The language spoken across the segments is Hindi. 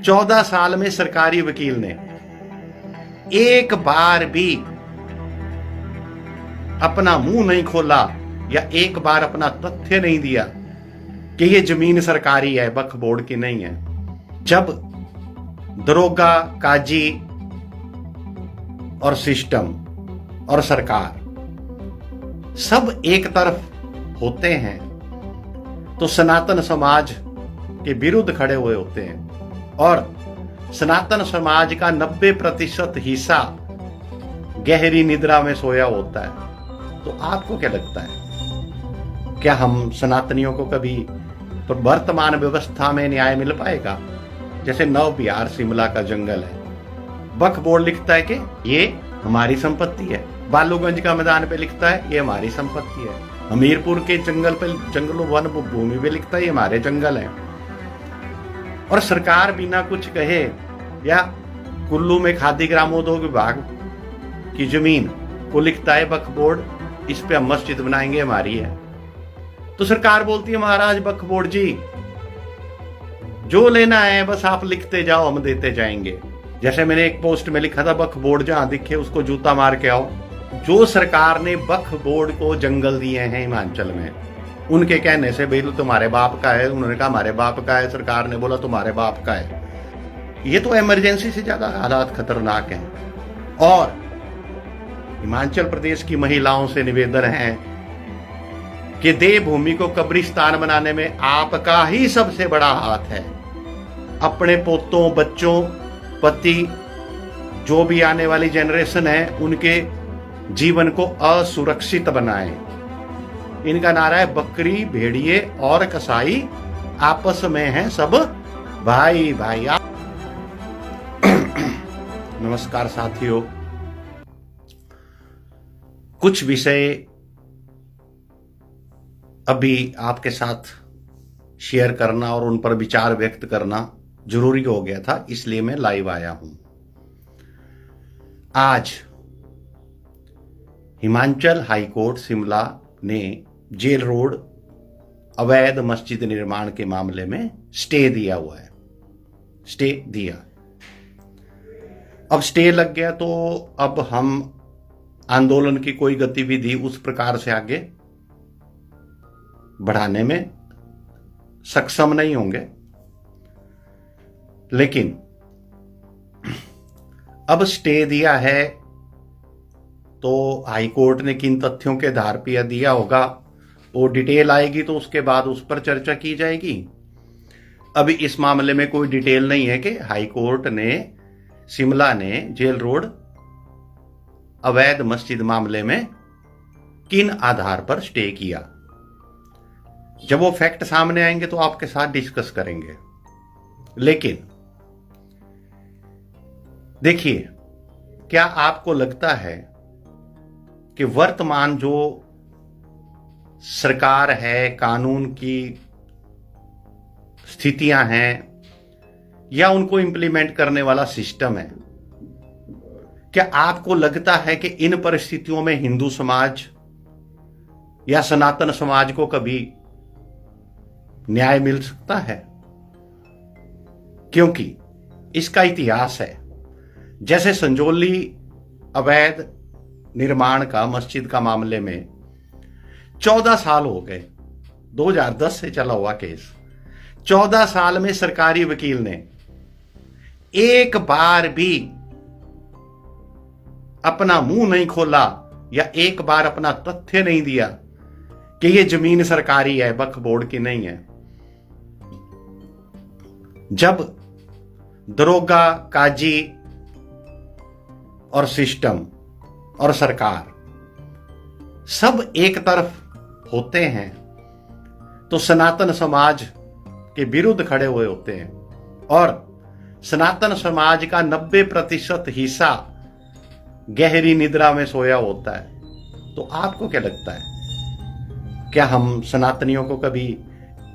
14 साल में सरकारी वकील ने एक बार भी अपना मुंह नहीं खोला या एक बार अपना तथ्य नहीं दिया कि ये जमीन सरकारी है, वक्फ बोर्ड की नहीं है। जब दरोगा, काजी और सिस्टम और सरकार सब एक तरफ होते हैं तो सनातन समाज के विरुद्ध खड़े हुए होते हैं और सनातन समाज का 90% हिस्सा गहरी निद्रा में सोया होता है। तो आपको क्या लगता है, क्या हम सनातनियों को कभी तो वर्तमान व्यवस्था में न्याय मिल पाएगा? जैसे नव बिहार शिमला का जंगल है, वक्फ बोर्ड लिखता है कि ये हमारी संपत्ति है, बालूगंज का मैदान पे लिखता है ये हमारी संपत्ति है, हमीरपुर के जंगलों वन भूमि पे लिखता है ये हमारे जंगल है। और सरकार बिना कुछ कहे, या कुल्लू में खादी ग्रामोद्योग विभाग की जमीन को लिखता है वक्फ बोर्ड, इस पे हम मस्जिद बनाएंगे, हमारी है। तो सरकार बोलती है महाराज वक्फ बोर्ड जी, जो लेना है बस आप लिखते जाओ, हम देते जाएंगे। जैसे मैंने एक पोस्ट में लिखा था, वक्फ बोर्ड जहां दिखे उसको जूता मार के आओ। जो सरकार ने वक्फ बोर्ड को जंगल दिए हैं हिमाचल में, उनके कहने से भाई तुम्हारे बाप का है, उन्होंने कहा हमारे बाप का है, सरकार ने बोला तुम्हारे बाप का है। ये तो इमरजेंसी से ज्यादा हालात खतरनाक हैं। और हिमाचल प्रदेश की महिलाओं से निवेदन है कि देवभूमि को कब्रिस्तान बनाने में आपका ही सबसे बड़ा हाथ है। अपने पोतों, बच्चों, पति, जो भी आने वाली जनरेशन है, उनके जीवन को असुरक्षित बनाएं। इनका नारा है बकरी, भेड़िए और कसाई आपस में हैं सब भाई भाई। नमस्कार साथियों, कुछ विषय अभी आपके साथ शेयर करना और उन पर विचार व्यक्त करना जरूरी हो गया था, इसलिए मैं लाइव आया हूं। आज हिमाचल हाईकोर्ट शिमला ने जेल रोड अवैध मस्जिद निर्माण के मामले में स्टे दिया हुआ है। स्टे दिया, अब स्टे लग गया तो अब हम आंदोलन की कोई गतिविधि उस प्रकार से आगे बढ़ाने में सक्षम नहीं होंगे। लेकिन अब स्टे दिया है तो हाईकोर्ट ने किन तथ्यों के आधार पर दिया होगा, वो डिटेल आएगी तो उसके बाद उस पर चर्चा की जाएगी। अभी इस मामले में कोई डिटेल नहीं है कि हाईकोर्ट ने, शिमला ने जेल रोड अवैध मस्जिद मामले में किन आधार पर स्टे किया। जब वो फैक्ट सामने आएंगे तो आपके साथ डिस्कस करेंगे। लेकिन देखिए, क्या आपको लगता है कि वर्तमान जो सरकार है, कानून की स्थितियां हैं या उनको इंप्लीमेंट करने वाला सिस्टम है, क्या आपको लगता है कि इन परिस्थितियों में हिंदू समाज या सनातन समाज को कभी न्याय मिल सकता है? क्योंकि इसका इतिहास है। जैसे संजौली अवैध निर्माण का, मस्जिद का मामले में 14 साल हो गए, 2010 से चला हुआ केस। 14 साल में सरकारी वकील ने एक बार भी अपना मुंह नहीं खोला या एक बार अपना तथ्य नहीं दिया कि ये जमीन सरकारी है, वक्फ बोर्ड की नहीं है। जब दरोगा, काजी और सिस्टम और सरकार सब एक तरफ होते हैं तो सनातन समाज के विरुद्ध खड़े हुए होते हैं और सनातन समाज का 90% हिस्सा गहरी निद्रा में सोया होता है। तो आपको क्या लगता है, क्या हम सनातनियों को कभी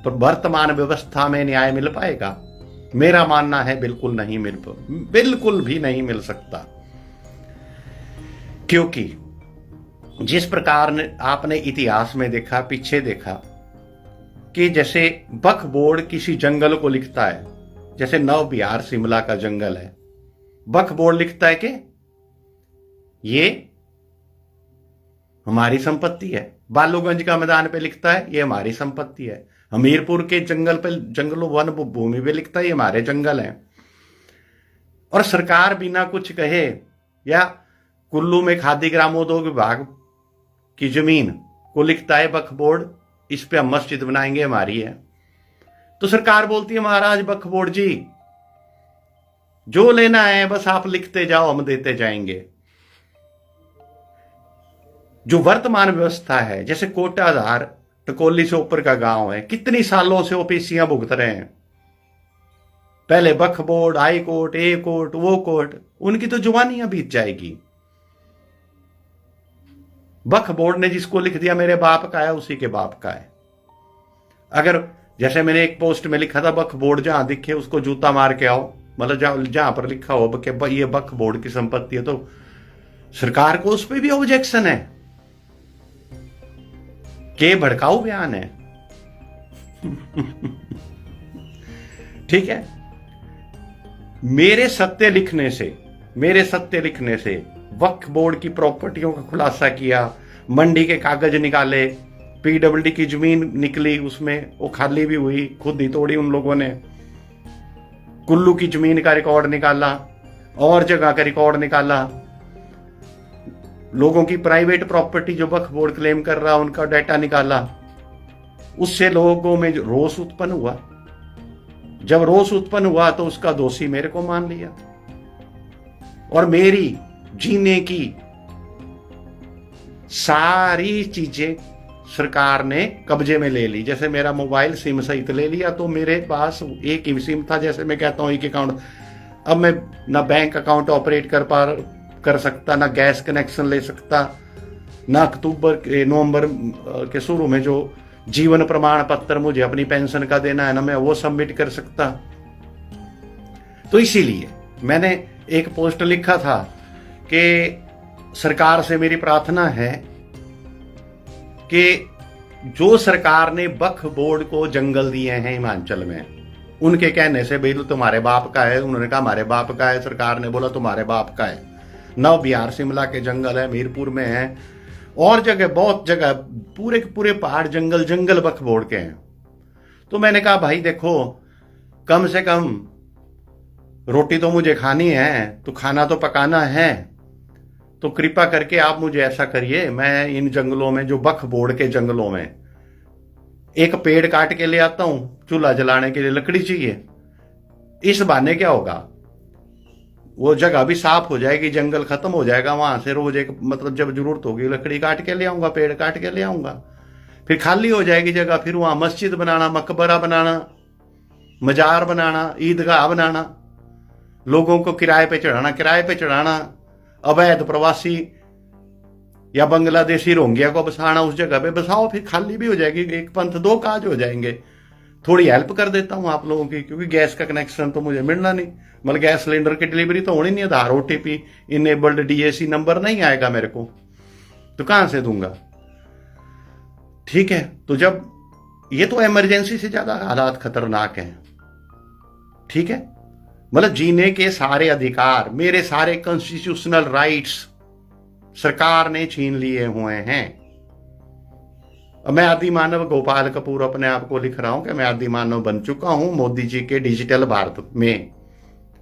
वर्तमान व्यवस्था में न्याय मिल पाएगा? मेरा मानना है बिल्कुल भी नहीं मिल सकता। क्योंकि जिस प्रकार आपने इतिहास में देखा, पीछे देखा कि जैसे वक्फ बोर्ड किसी जंगल को लिखता है, जैसे नव बिहार शिमला का जंगल है, वक्फ बोर्ड लिखता है कि ये हमारी संपत्ति है। बालूगंज का मैदान पे लिखता है ये हमारी संपत्ति है। हमीरपुर के जंगल पे, जंगलों वन भूमि पे लिखता है ये हमारे जंगल हैं। और सरकार बिना कुछ कहे, या कुल्लू में खादी ग्रामोद्योग विभाग की जमीन को लिखता है वक्फ बोर्ड, इस पे हम मस्जिद बनाएंगे, हमारी है। तो सरकार बोलती है महाराज वक्फ बोर्ड जी, जो लेना है बस आप लिखते जाओ, हम देते जाएंगे। जो वर्तमान व्यवस्था है, जैसे कोटाधार टकोली से ऊपर का गांव है, कितनी सालों से ओपीसियां भुगत रहे हैं। पहले वक्फ board, high court, a court, वो कोर्ट, उनकी तो जुबानियां बीत जाएगी। वक्फ बोर्ड ने जिसको लिख दिया मेरे बाप का है, उसी के बाप का है। अगर जैसे मैंने एक पोस्ट में लिखा था, वक्फ बोर्ड जहां दिखे उसको जूता मार के आओ, मतलब जहां पर लिखा हो कि ये वक्फ बोर्ड की संपत्ति है, तो सरकार को उस पर भी ऑब्जेक्शन है कि भड़काऊ बयान है। ठीक है, मेरे सत्य लिखने से वक्फ बोर्ड की प्रॉपर्टियों का खुलासा किया, मंडी के कागज निकाले, पीडब्ल्यूडी की जमीन निकली, उसमें वो खाली भी हुई, खुद ही तोड़ी उन लोगों ने। कुल्लू की जमीन का रिकॉर्ड निकाला, और जगह का रिकॉर्ड निकाला, लोगों की प्राइवेट प्रॉपर्टी जो वक्फ बोर्ड क्लेम कर रहा उनका डाटा निकाला। उससे लोगों में रोष उत्पन्न हुआ। जब रोष उत्पन्न हुआ तो उसका दोषी मेरे को मान लिया, और मेरी जीने की सारी चीजें सरकार ने कब्जे में ले ली। जैसे मेरा मोबाइल सिम सहित ले लिया, तो मेरे पास एक ही सिम था, जैसे मैं कहता हूं एक अकाउंट। अब मैं ना बैंक अकाउंट ऑपरेट कर सकता, ना गैस कनेक्शन ले सकता, ना नवंबर के शुरू में जो जीवन प्रमाण पत्र मुझे अपनी पेंशन का देना है ना, मैं वो सबमिट कर सकता। तो इसीलिए मैंने एक पोस्ट लिखा था कि सरकार से मेरी प्रार्थना है कि जो सरकार ने वक्फ बोर्ड को जंगल दिए हैं हिमाचल में, उनके कहने से भाई तुम्हारे बाप का है, उन्होंने कहा हमारे बाप का है, सरकार ने बोला तुम्हारे बाप का है। नव बिहार शिमला के जंगल है, मीरपुर में है, और जगह बहुत जगह पूरे के पूरे पहाड़ जंगल वक्फ बोर्ड के हैं। तो मैंने कहा भाई देखो, कम से कम रोटी तो मुझे खानी है, तो खाना तो पकाना है, तो कृपा करके आप मुझे ऐसा करिए, मैं इन जंगलों में, जो वक्फ बोर्ड के जंगलों में, एक पेड़ काट के ले आता हूं, चूल्हा जलाने के लिए लकड़ी चाहिए। इस बहाने क्या होगा, वो जगह भी साफ हो जाएगी, जंगल खत्म हो जाएगा, वहां से रोज एक मतलब जब जरूरत होगी लकड़ी काट के ले आऊंगा, पेड़ काट के ले आऊंगा, फिर खाली हो जाएगी जगह, फिर वहां मस्जिद बनाना, मकबरा बनाना, मजार बनाना, ईदगाह बनाना, लोगों को किराए पे चढ़ाना, अवैध प्रवासी या बांग्लादेशी रोहिंग्या को बसाना, उस जगह पे बसाओ, फिर खाली भी हो जाएगी, एक पंथ दो काज हो जाएंगे। थोड़ी हेल्प कर देता हूं आप लोगों की, क्योंकि गैस का कनेक्शन तो मुझे मिलना नहीं, मतलब गैस सिलेंडर की डिलीवरी तो होनी नहीं, आधार ओटीपी इनेबल्ड डीएसी नंबर नहीं आएगा मेरे को, तो कहां से दूंगा। ठीक है, तो जब ये तो इमरजेंसी से ज्यादा हालात खतरनाक हैं। ठीक है, मतलब जीने के सारे अधिकार, मेरे सारे कॉन्स्टिट्यूशनल राइट्स सरकार ने छीन लिए हुए हैं। मैं आदि मानव गोपाल कपूर अपने आप को लिख रहा हूं कि मैं आदि मानव बन चुका हूं मोदी जी के डिजिटल भारत में।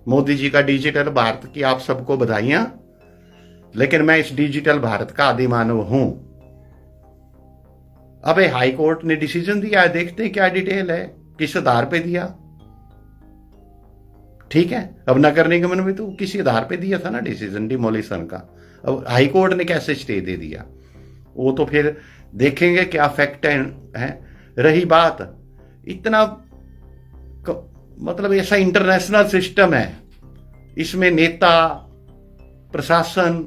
मोदी जी का डिजिटल भारत की आप सबको बधाइयां, लेकिन मैं इस डिजिटल भारत का आदि मानव हूं। अब हाई कोर्ट ने डिसीजन दिया है, देखते हैं क्या डिटेल है, किस आधार पे दिया। ठीक है, अब नगर निगम ने भी तो किसी आधार पे दिया था ना डिसीजन डिमोलिशन का, अब हाई कोर्ट ने कैसे स्टे दे दिया, वो तो फिर देखेंगे क्या फैक्ट है। रही बात, इतना मतलब ऐसा इंटरनेशनल सिस्टम है, इसमें नेता, प्रशासन,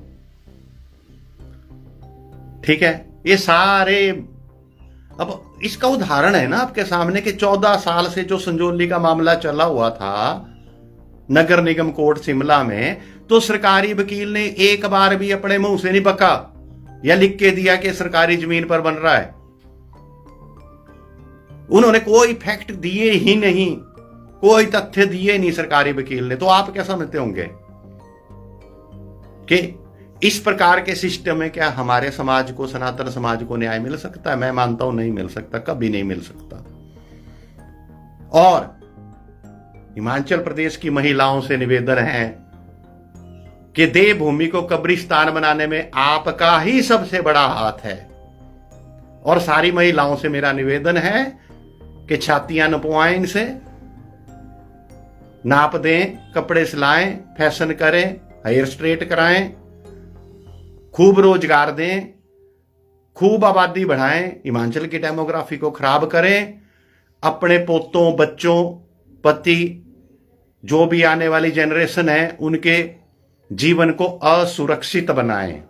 ठीक है, ये सारे, अब इसका उदाहरण है ना आपके सामने कि 14 साल से जो संजौली का मामला चला हुआ था नगर निगम कोर्ट शिमला में, तो सरकारी वकील ने एक बार भी अपने मुंह से नहीं बका या लिख के दिया कि सरकारी जमीन पर बन रहा है। उन्होंने कोई फैक्ट दिए ही नहीं कोई तथ्य दिए नहीं सरकारी वकील ने, तो आप क्या समझते होंगे कि इस प्रकार के सिस्टम में क्या हमारे समाज को, सनातन समाज को न्याय मिल सकता है? मैं मानता हूं नहीं मिल सकता, कभी नहीं मिल सकता। और हिमाचल प्रदेश की महिलाओं से निवेदन है कि देवभूमि को कब्रिस्तान बनाने में आपका ही सबसे बड़ा हाथ है। और सारी महिलाओं से मेरा निवेदन है कि छातियां नपवाएं, इनसे नाप दें, कपड़े सिलाएं, फैशन करें, हेयर स्ट्रेट कराएं, खूब रोजगार दें, खूब आबादी बढ़ाएं, हिमाचल की डेमोग्राफी को खराब करें, अपने पोतों, बच्चों, पति, जो भी आने वाली जनरेशन है उनके जीवन को असुरक्षित बनाएं।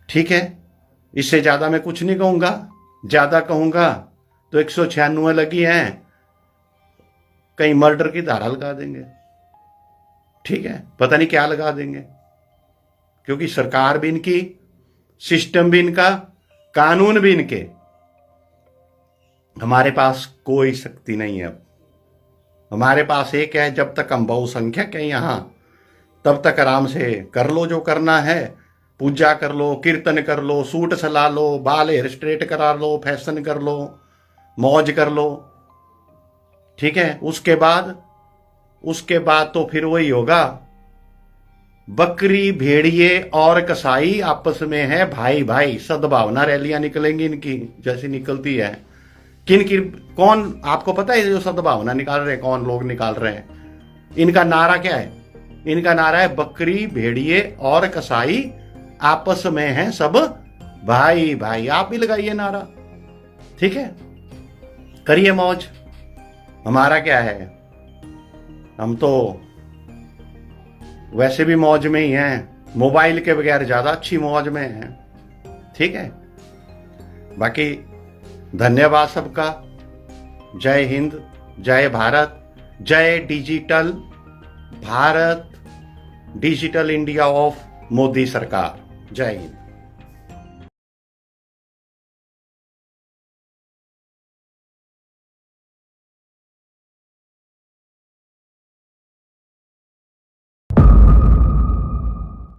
ठीक है, इससे ज्यादा मैं कुछ नहीं कहूंगा। ज्यादा कहूंगा तो 196 लगी हैं, कहीं मर्डर की धारा लगा देंगे। ठीक है, पता नहीं क्या लगा देंगे, क्योंकि सरकार भी इनकी, सिस्टम भी इनका, कानून भी इनके। हमारे पास कोई शक्ति नहीं है। अब हमारे पास एक है, जब तक हम बहुसंख्यक हैं यहां तब तक आराम से कर लो जो करना है, पूजा कर लो, कीर्तन कर लो, सूट सला लो, बाल हेयर स्ट्रेट करा लो, फैशन कर लो, मौज कर लो। ठीक है, उसके बाद तो फिर वही होगा, बकरी, भेड़िए और कसाई आपस में है भाई भाई। सद्भावना रैलियां निकलेंगी इनकी, जैसी निकलती है। कौन आपको पता है जो सद्भावना निकाल रहे हैं, कौन लोग निकाल रहे हैं? इनका नारा क्या है? इनका नारा है बकरी, भेड़िए और कसाई आपस में हैं सब भाई भाई। आप भी लगाइए नारा, ठीक है, करिए मौज। हमारा क्या है, हम तो वैसे भी मौज में ही हैं, मोबाइल के बगैर ज्यादा अच्छी मौज में हैं। ठीक है, बाकी धन्यवाद सबका। जय हिंद, जय भारत, जय digital Bharat, digital India of Modi सरकार। जय हिंद।